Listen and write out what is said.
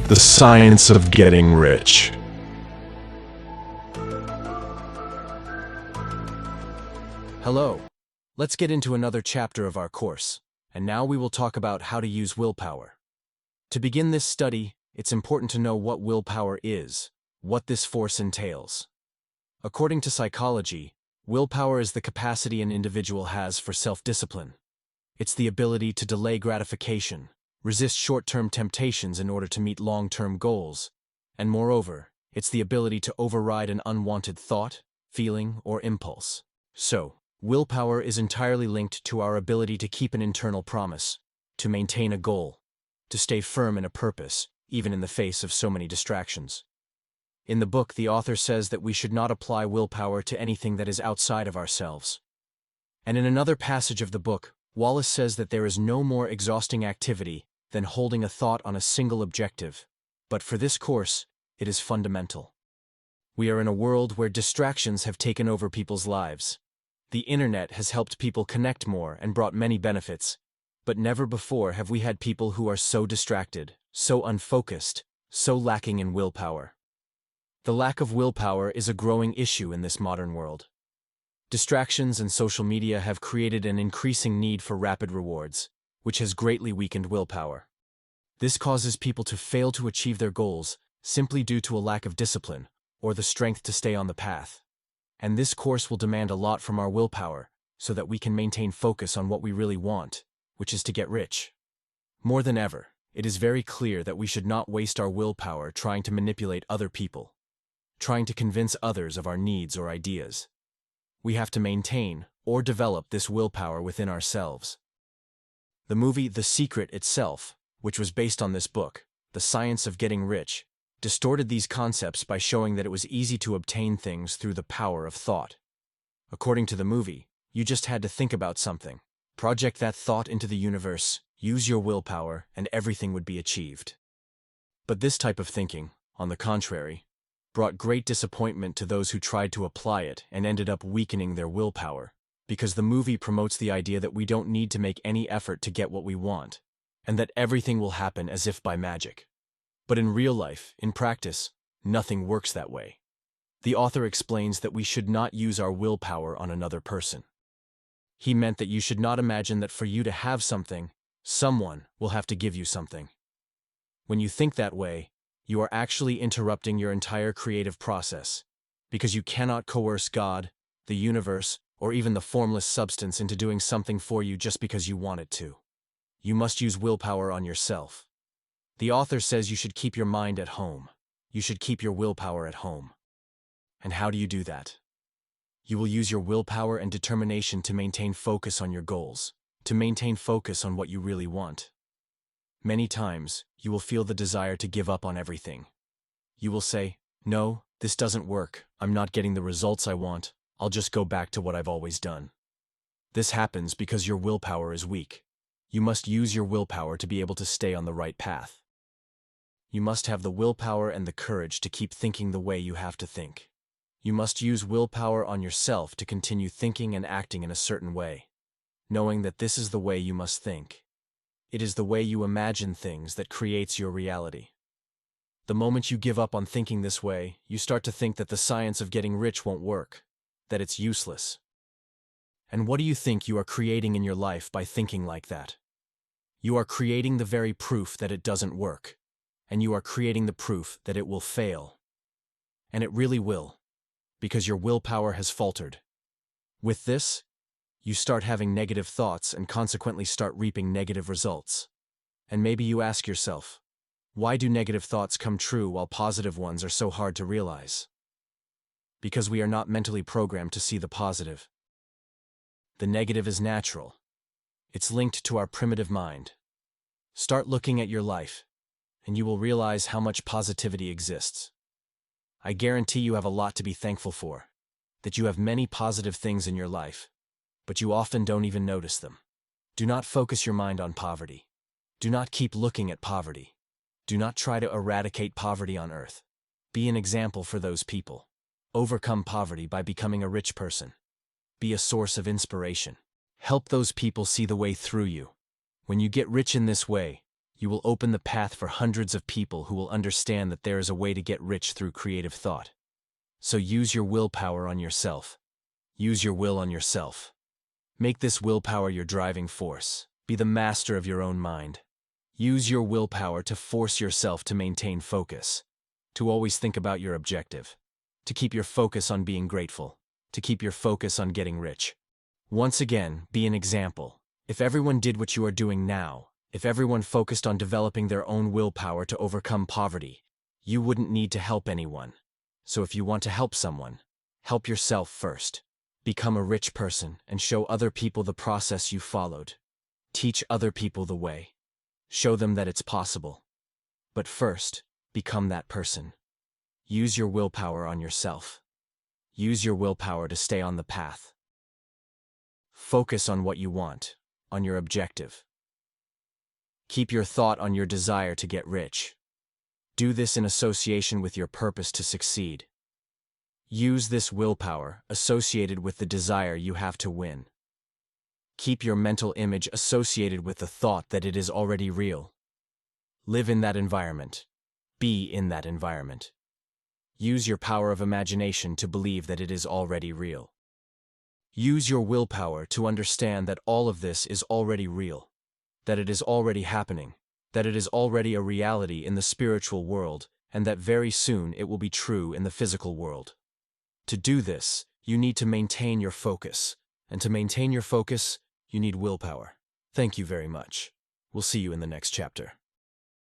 The Science of Getting Rich. Hello. Let's get into another chapter of our course, and now we will talk about how to use willpower. To begin this study, it's important to know what willpower is, what this force entails. According to psychology, willpower is the capacity an individual has for self-discipline. It's the ability to delay gratification, resist short-term temptations in order to meet long-term goals, and moreover, it's the ability to override an unwanted thought, feeling, or impulse. So, willpower is entirely linked to our ability to keep an internal promise, to maintain a goal, to stay firm in a purpose, even in the face of so many distractions. In the book, the author says that we should not apply willpower to anything that is outside of ourselves. And in another passage of the book, Wallace says that there is no more exhausting activity than holding a thought on a single objective, but for this course, it is fundamental. We are in a world where distractions have taken over people's lives. The internet has helped people connect more and brought many benefits, but never before have we had people who are so distracted, so unfocused, so lacking in willpower. The lack of willpower is a growing issue in this modern world. Distractions and social media have created an increasing need for rapid rewards, which has greatly weakened willpower. This causes people to fail to achieve their goals simply due to a lack of discipline or the strength to stay on the path. And this course will demand a lot from our willpower so that we can maintain focus on what we really want, which is to get rich. More than ever, it is very clear that we should not waste our willpower trying to manipulate other people, trying to convince others of our needs or ideas. We have to maintain or develop this willpower within ourselves. The movie The Secret itself, which was based on this book, The Science of Getting Rich, distorted these concepts by showing that it was easy to obtain things through the power of thought. According to the movie, you just had to think about something, project that thought into the universe, use your willpower, and everything would be achieved. But this type of thinking, on the contrary, brought great disappointment to those who tried to apply it and ended up weakening their willpower, because the movie promotes the idea that we don't need to make any effort to get what we want, and that everything will happen as if by magic. But in real life, in practice, nothing works that way. The author explains that we should not use our willpower on another person. He meant that you should not imagine that for you to have something, someone will have to give you something. When you think that way, you are actually interrupting your entire creative process, because you cannot coerce God, the universe, or even the formless substance into doing something for you just because you want it to. You must use willpower on yourself. The author says you should keep your mind at home. You should keep your willpower at home. And how do you do that? You will use your willpower and determination to maintain focus on your goals, to maintain focus on what you really want. Many times, you will feel the desire to give up on everything. You will say, "No, this doesn't work. I'm not getting the results I want. I'll just go back to what I've always done." This happens because your willpower is weak. You must use your willpower to be able to stay on the right path. You must have the willpower and the courage to keep thinking the way you have to think. You must use willpower on yourself to continue thinking and acting in a certain way, knowing that this is the way you must think. It is the way you imagine things that creates your reality. The moment you give up on thinking this way, you start to think that the science of getting rich won't work, that it's useless. And what do you think you are creating in your life by thinking like that? You are creating the very proof that it doesn't work, and you are creating the proof that it will fail. And it really will, because your willpower has faltered. With this, you start having negative thoughts and consequently start reaping negative results. And maybe you ask yourself, why do negative thoughts come true while positive ones are so hard to realize? Because we are not mentally programmed to see the positive. The negative is natural. It's linked to our primitive mind. Start looking at your life, and you will realize how much positivity exists. I guarantee you have a lot to be thankful for, that you have many positive things in your life, but you often don't even notice them. Do not focus your mind on poverty. Do not keep looking at poverty. Do not try to eradicate poverty on earth. Be an example for those people. Overcome poverty by becoming a rich person. Be a source of inspiration. Help those people see the way through you. When you get rich in this way, You will open the path for hundreds of people who will understand that there is a way to get rich through creative thought. So use your willpower on yourself. Use your will on yourself. Make this willpower your driving force. Be the master of your own mind. Use your willpower to force yourself to maintain focus, to always think about your objective, to keep your focus on being grateful, to keep your focus on getting rich. Once again, be an example. If everyone did what you are doing now, if everyone focused on developing their own willpower to overcome poverty, you wouldn't need to help anyone. So if you want to help someone, help yourself first. Become a rich person and show other people the process you followed. Teach other people the way. Show them that it's possible. But first, become that person. Use your willpower on yourself. Use your willpower to stay on the path. Focus on what you want, on your objective. Keep your thought on your desire to get rich. Do this in association with your purpose to succeed. Use this willpower associated with the desire you have to win. Keep your mental image associated with the thought that it is already real. Live in that environment. Be in that environment. Use your power of imagination to believe that it is already real. Use your willpower to understand that all of this is already real, that it is already happening, that it is already a reality in the spiritual world, and that very soon it will be true in the physical world. To do this, you need to maintain your focus, and to maintain your focus, you need willpower. Thank you very much. We'll see you in the next chapter.